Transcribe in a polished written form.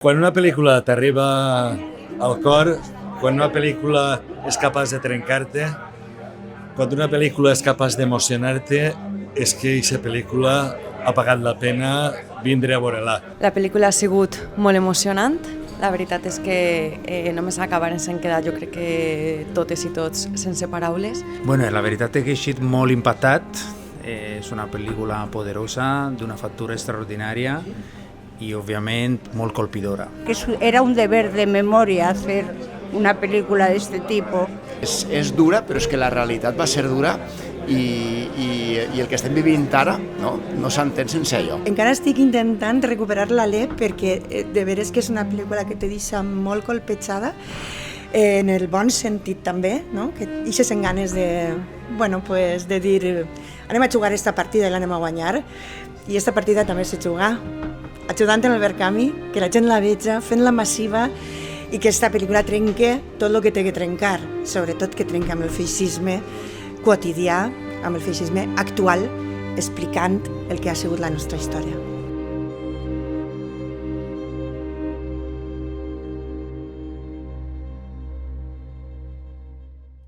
Quan una pel·lícula t'arriba al cor, quan una pel·lícula és capaç de trencar-te, quan una pel·lícula és capaç d'emocionar-te, és que aquesta pel·lícula ha pagat la pena vindre a veure-la. La pel·lícula ha sigut molt emocionant. La veritat és que només acabarem sent quedar, jo crec que totes i tots sense paraules. Bueno, la veritat és que he eixit molt impactat. És una pel·lícula poderosa, d'una factura extraordinària i, òbviament, molt colpidora. Era un deber de memòria hacer una pel·lícula d'aquest tipus. És dura, però és que la realitat va ser dura i el que estem vivint ara no s'entén sense allò. Encara estic intentant recuperar l'alè perquè de veres que és una pel·lícula que te deixa molt colpejada, en el bon sentit també, no? Que ixes en ganes de dir anem a jugar aquesta partida i l'anem a guanyar, i aquesta partida també s'ha jugar ajudant en el Verkami, que la gent la veja, fent-la massiva i que aquesta pel·lícula trenque tot el que té que trencar, sobretot que trenca amb el feixisme quotidià, amb el feixisme actual, explicant el que ha sigut la nostra història.